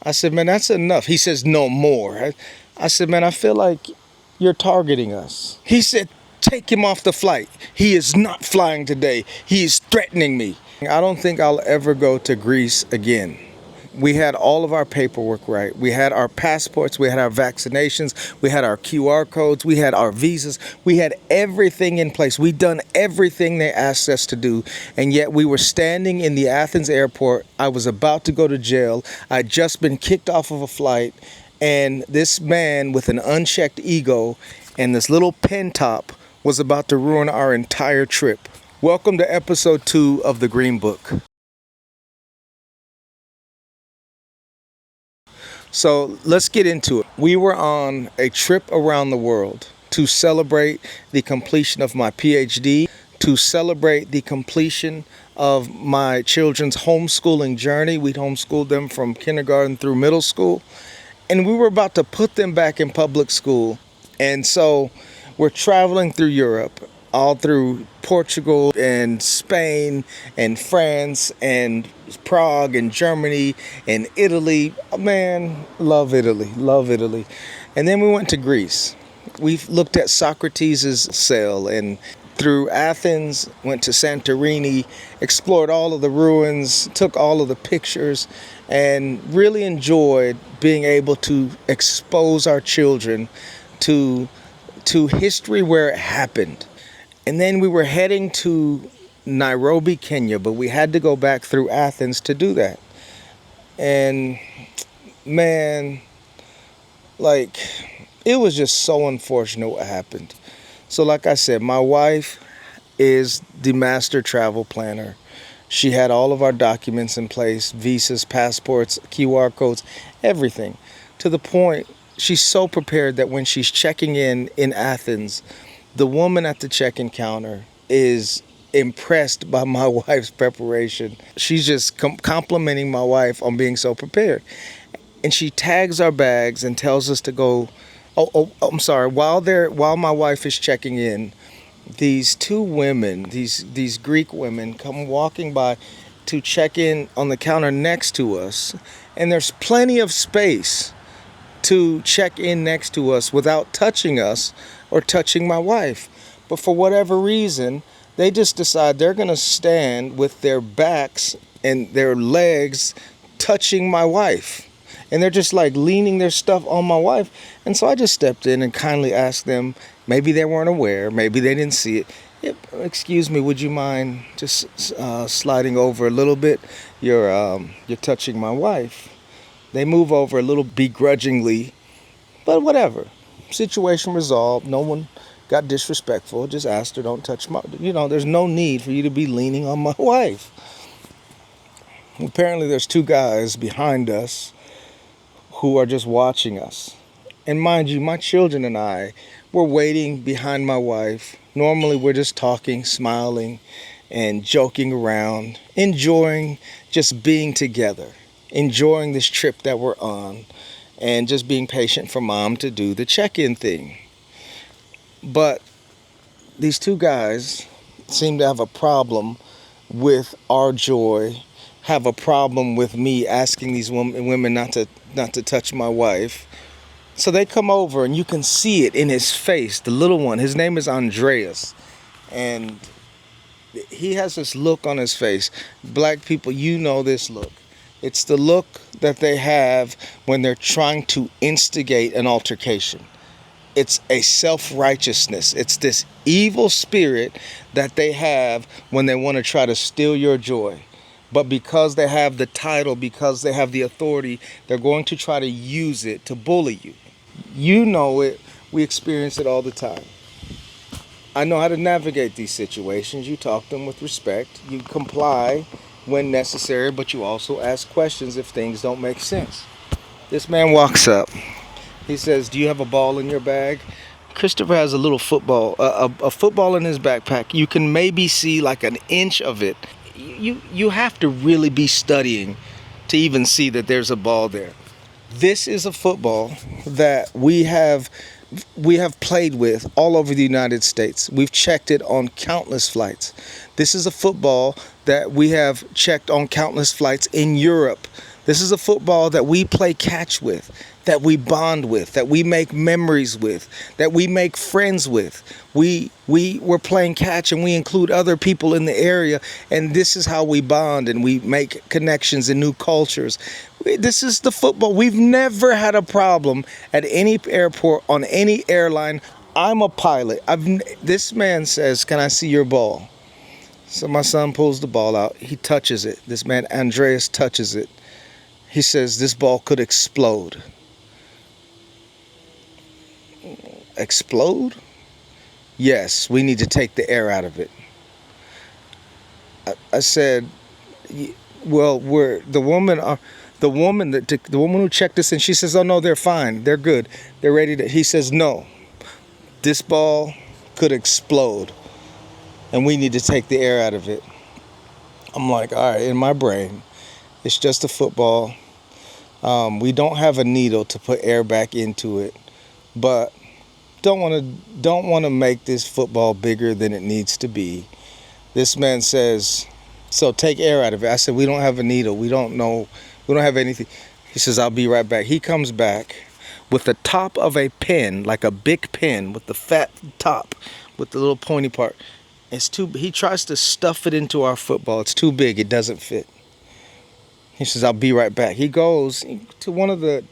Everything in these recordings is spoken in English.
I said, man, that's enough. He says, no more. I said, man, I feel like you're targeting us. He said, take him off the flight. He is not flying today. He is threatening me. I don't think I'll ever go to Greece again. We had all of our paperwork right. We had our passports, we had our vaccinations, we had our QR codes, we had our visas, we had everything in place. We'd done everything they asked us to do, and yet we were standing in the Athens airport. I was about to go to jail. I'd just been kicked off of a flight, and this man with an unchecked ego and this little pen top was about to ruin our entire trip. Welcome to episode 2 of the Green Book. So let's get into it. We were on a trip around the world to celebrate the completion of my PhD, to celebrate the completion of my children's homeschooling journey. We'd homeschooled them from kindergarten through middle school, and we were about to put them back in public school. And so we're traveling through Europe, all through Portugal and Spain and France and Prague and Germany and Italy. Man, love Italy, love Italy. And then we went to Greece. We looked at Socrates' cell and through Athens, went to Santorini, explored all of the ruins, took all of the pictures, and really enjoyed being able to expose our children to history where it happened. And then we were heading to Nairobi, Kenya, but we had to go back through Athens to do that. And man, like, it was just so unfortunate what happened. So like I said, my wife is the master travel planner. She had all of our documents in place, visas, passports, QR codes, everything. To the point, she's so prepared that when she's checking in Athens, the woman at the check-in counter is impressed by my wife's preparation. She's just complimenting my wife on being so prepared. And she tags our bags and tells us to go. I'm sorry. While my wife is checking in, these two women, these Greek women, come walking by to check in on the counter next to us, and there's plenty of space to check in next to us without touching us or touching my wife. But for whatever reason, they just decide they're going to stand with their backs and their legs touching my wife. And they're just like leaning their stuff on my wife. And so I just stepped in and kindly asked them, maybe they weren't aware, maybe they didn't see it. Yep, excuse me, would you mind just sliding over a little bit? You're touching my wife. They move over a little begrudgingly, but whatever. Situation resolved. No one got disrespectful. Just asked her, don't touch my, there's no need for you to be leaning on my wife. Apparently there's two guys behind us who are just watching us. And mind you, my children and I were waiting behind my wife. Normally we're just talking, smiling, and joking around, enjoying just being together, enjoying this trip that we're on, and just being patient for mom to do the check-in thing. But these two guys seem to have a problem with our joy, have a problem with me asking these women not to touch my wife. So they come over, and you can see it in his face, the little one. His name is Andreas. And he has this look on his face. Black people, you know this look. It's the look that they have when they're trying to instigate an altercation. It's a self-righteousness. It's this evil spirit that they have when they want to try to steal your joy. But because they have the title, because they have the authority, they're going to try to use it to bully you. You know it. We experience it all the time. I know how to navigate these situations. You talk to them with respect. You comply when necessary, but you also ask questions if things don't make sense. This man walks up. He says, do you have a ball in your bag? Christopher has a little football, a football in his backpack. You can maybe see like an inch of it. You have to really be studying to even see that there's a ball there. This is a football that we have played with all over the United States. We've checked it on countless flights. This is a football that we have checked on countless flights in Europe. This is a football that we play catch with, that we bond with, that we make memories with, that we make friends with. We're playing catch and we include other people in the area, and this is how we bond and we make connections in new cultures. This is the football. We've never had a problem at any airport, on any airline. I'm a pilot. This man says, "Can I see your ball?" So my son pulls the ball out. He touches it. This man, Andreas, touches it. He says, "This ball could explode." Explode? Yes, we need to take the air out of it. I said, "Well, the woman who checked us in, she says, oh no, they're fine. They're good. They're ready to." He says, "No, this ball could explode and we need to take the air out of it." I'm like, all right, in my brain, it's just a football. We don't have a needle to put air back into it, but don't want to make this football bigger than it needs to be. This man says, "So take air out of it." I said, "We don't have a needle. We don't know. We don't have anything." He says, "I'll be right back." He comes back with the top of a pen, like a big pen with the fat top, with the little pointy part. He tries to stuff it into our football. It's too big. It doesn't fit. He says, "I'll be right back." He goes to one of the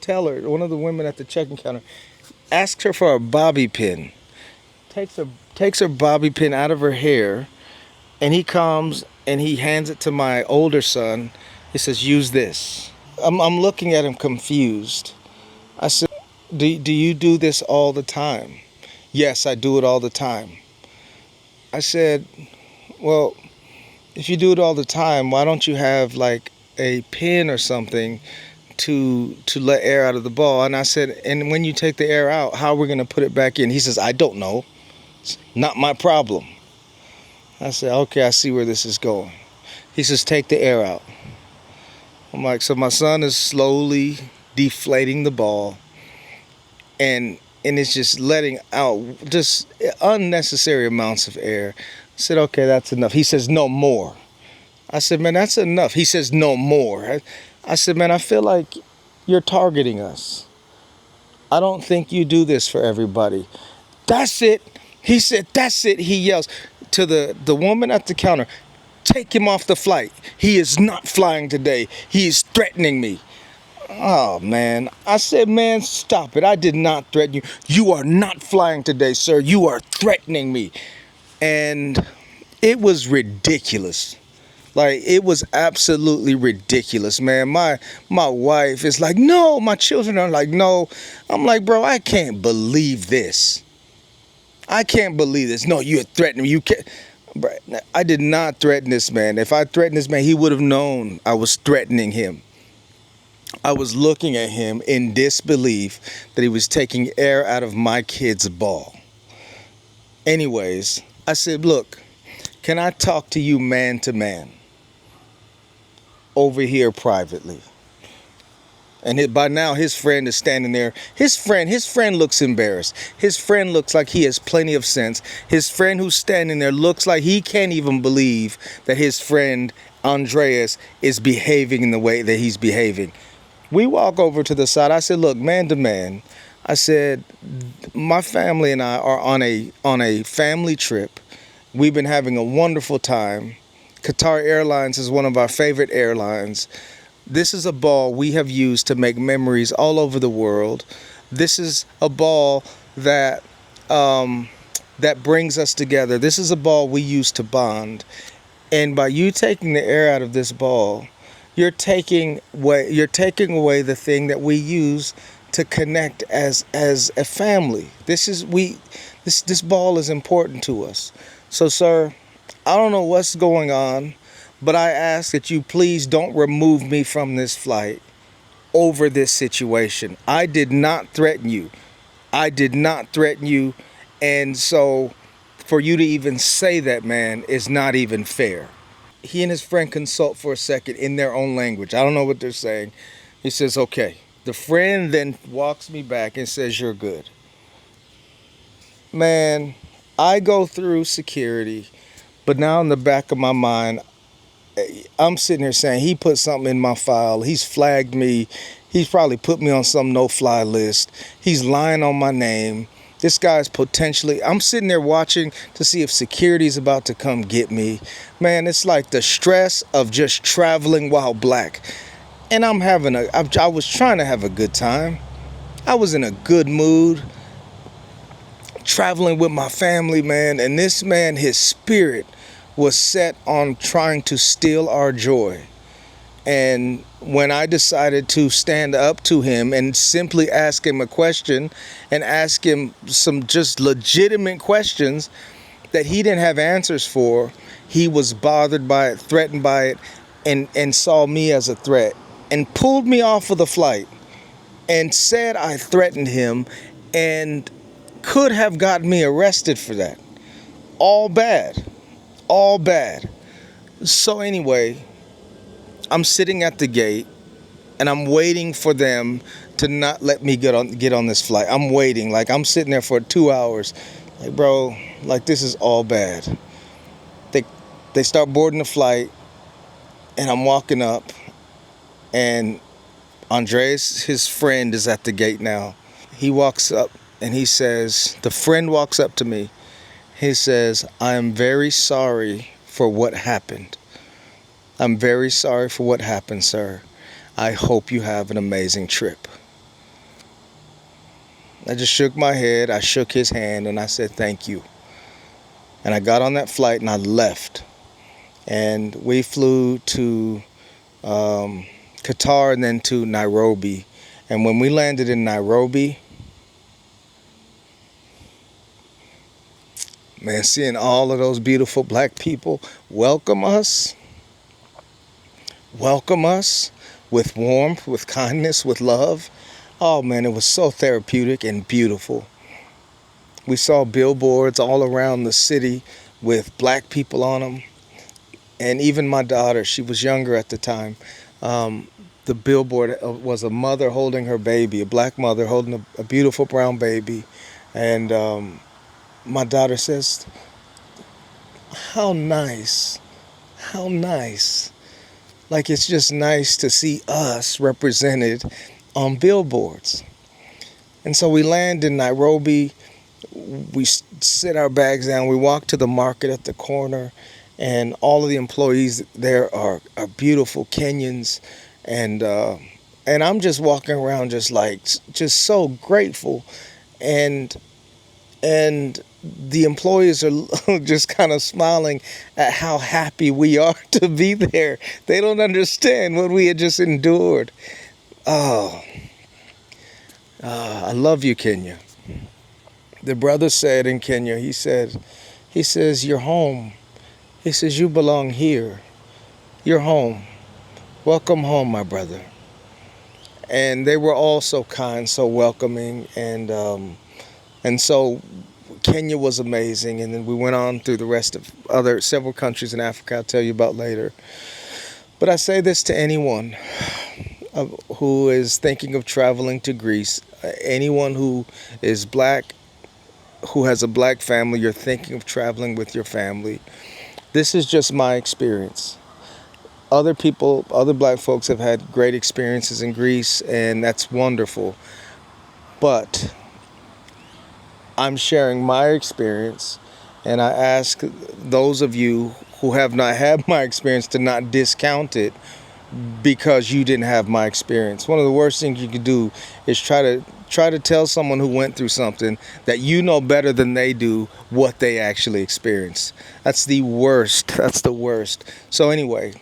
women at the check-in counter, asks her for a bobby pin, takes her bobby pin out of her hair, and he comes and he hands it to my older son. He says, "Use this." I'm looking at him confused. I said, do you do this all the time?" "Yes, I do it all the time." I said, "Well, if you do it all the time, why don't you have like a pin or something to let air out of the ball?" And I said, "And when you take the air out, how are we going to put it back in?" He says, "I don't know. It's not my problem." I said, "Okay, I see where this is going." He says, "Take the air out." I'm like, so my son is slowly deflating the ball, and it's just letting out just unnecessary amounts of air. I said, "Okay, that's enough." He says, "No more." I said, "Man, that's enough." He says, "No more." I said, "Man, I feel like you're targeting us. I don't think you do this for everybody." "That's it." He said, "That's it." He yells to the woman at the counter, "Take him off the flight. He is not flying today. He is threatening me." Oh, man. I said, "Man, stop it. I did not threaten you. You are not flying today, sir. You are threatening me." And it was ridiculous. Like, it was absolutely ridiculous, man. My wife is like, "No." My children are like, "No." I'm like, bro, I can't believe this. I can't believe this. "No, you're threatening me. You can't." Bro, I did not threaten this man. If I threatened this man, he would have known I was threatening him. I was looking at him in disbelief that he was taking air out of my kid's ball. Anyways, I said, "Look, can I talk to you man to man over here privately?" And by now his friend is standing there. His friend looks embarrassed. His friend looks like he has plenty of sense. His friend who's standing there looks like he can't even believe that his friend Andreas is behaving in the way that he's behaving. We walk over to the side. I said, "Look, man to man," I said, "my family and I are on a family trip. We've been having a wonderful time. Qatar Airlines is one of our favorite airlines. This is a ball we have used to make memories all over the world. This is a ball that that brings us together. This is a ball we use to bond. And by you taking the air out of this ball, you're taking away the thing that we use to connect as a family. This ball is important to us. So, sir, I don't know what's going on, but I ask that you please don't remove me from this flight over this situation. I did not threaten you. I did not threaten you. And so for you to even say that, man, is not even fair." He and his friend consult for a second in their own language. I don't know what they're saying. He says, "Okay." The friend then walks me back and says, "You're good." Man, I go through security, but now in the back of my mind, I'm sitting here saying he put something in my file. He's flagged me. He's probably put me on some no-fly list. He's lying on my name. This guy's potentially, I'm sitting there watching to see if security's about to come get me. Man, it's like the stress of just traveling while black. And I was trying to have a good time. I was in a good mood, traveling with my family, man. And this man, his spirit was set on trying to steal our joy. And when I decided to stand up to him and simply ask him a question and ask him some just legitimate questions that he didn't have answers for, he was bothered by it, threatened by it, and saw me as a threat and pulled me off of the flight and said I threatened him and could have gotten me arrested for that. All bad. All bad. So anyway, I'm sitting at the gate and I'm waiting for them to not let me get on this flight. I'm waiting. Like, I'm sitting there for 2 hours. Like, bro, like, this is all bad. They start boarding the flight and I'm walking up and Andreas, his friend, is at the gate now. He walks up and he says, the friend walks up to me. He says, I am very sorry for what happened. I'm very sorry for what happened, sir. I hope you have an amazing trip. I just shook my head. I shook his hand and I said, thank you. And I got on that flight and I left. And we flew to Qatar and then to Nairobi. And when we landed in Nairobi, man, seeing all of those beautiful black people welcome us with warmth, with kindness, with love. Oh man, it was so therapeutic and beautiful. We saw billboards all around the city with black people on them. And even my daughter, she was younger at the time, the billboard was a mother holding her baby, a black mother holding a beautiful brown baby. And my daughter says, how nice, how nice. Like, it's just nice to see us represented on billboards. And so we land in Nairobi, we sit our bags down, we walk to the market at the corner, and all of the employees there are beautiful Kenyans, and I'm just walking around just so grateful, and the employees are just kind of smiling at how happy we are to be there. They don't understand what we had just endured. Oh, I love you, Kenya. The brother said in Kenya, he says, you're home. He says, you belong here. You're home. Welcome home, my brother. And they were all so kind, so welcoming, and so Kenya was amazing. And then we went on through the rest of several countries in Africa I'll tell you about later. But I say this to anyone who is thinking of traveling to Greece, anyone who is black, who has a black family, you're thinking of traveling with your family. This is just my experience. Other people, other black folks have had great experiences in Greece, and that's wonderful. But I'm sharing my experience, and I ask those of you who have not had my experience to not discount it because you didn't have my experience. One of the worst things you can do is try to tell someone who went through something that you know better than they do what they actually experienced. That's the worst. That's the worst. So anyway,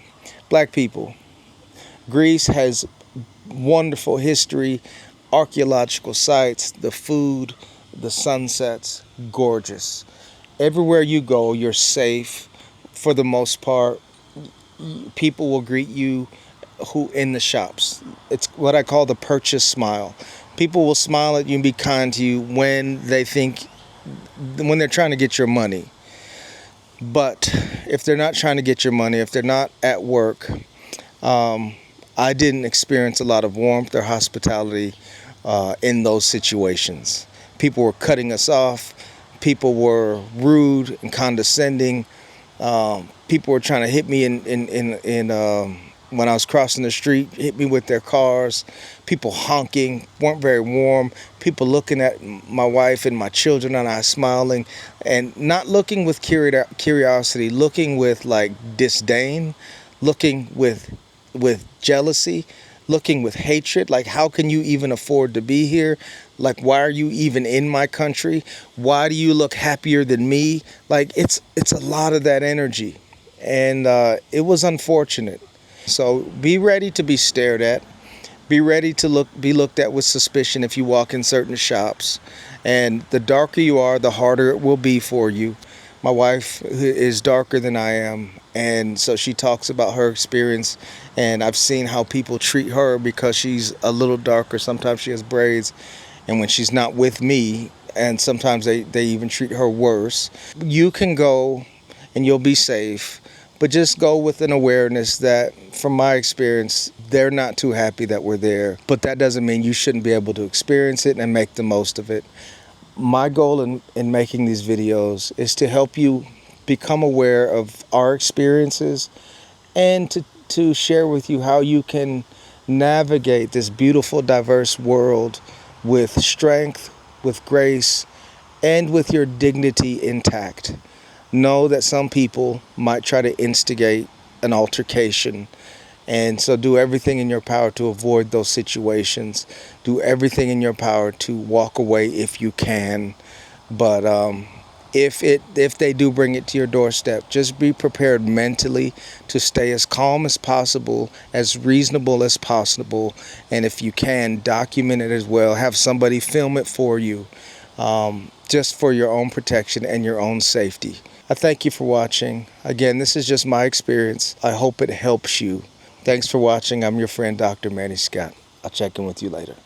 black people, Greece has wonderful history, archaeological sites, the food, the sunsets, gorgeous. Everywhere you go, you're safe for the most part. People will greet you who in the shops. It's what I call the purchase smile. People will smile at you and be kind to you when they're trying to get your money. But if they're not trying to get your money, if they're not at work, I didn't experience a lot of warmth or hospitality in those situations. People were cutting us off. People were rude and condescending. People were trying to hit me when I was crossing the street, hit me with their cars. People honking, weren't very warm. People looking at my wife and my children and I smiling, and not looking with curiosity, looking with like disdain, looking with jealousy, looking with hatred. Like, how can you even afford to be here? Like, why are you even in my country? Why do you look happier than me? Like, it's a lot of that energy, and it was unfortunate. So be ready to be stared at. Be ready to be looked at with suspicion if you walk in certain shops. And the darker you are, the harder it will be for you. My wife is darker than I am, and so she talks about her experience, and I've seen how people treat her because she's a little darker. Sometimes she has braids, and when she's not with me, and sometimes they even treat her worse. You can go and you'll be safe, but just go with an awareness that, from my experience, they're not too happy that we're there. But that doesn't mean you shouldn't be able to experience it and make the most of it. My goal in making these videos is to help you become aware of our experiences, and to share with you how you can navigate this beautiful, diverse world with strength, with grace, and with your dignity intact. Know that some people might try to instigate an altercation, and so do everything in your power to avoid those situations. Do everything in your power to walk away if you can. But if they do bring it to your doorstep, just be prepared mentally to stay as calm as possible, as reasonable as possible, and if you can, document it as well. Have somebody film it for you, just for your own protection and your own safety. I thank you for watching. Again, this is just my experience. I hope it helps you. Thanks for watching. I'm your friend, Dr. Manny Scott. I'll check in with you later.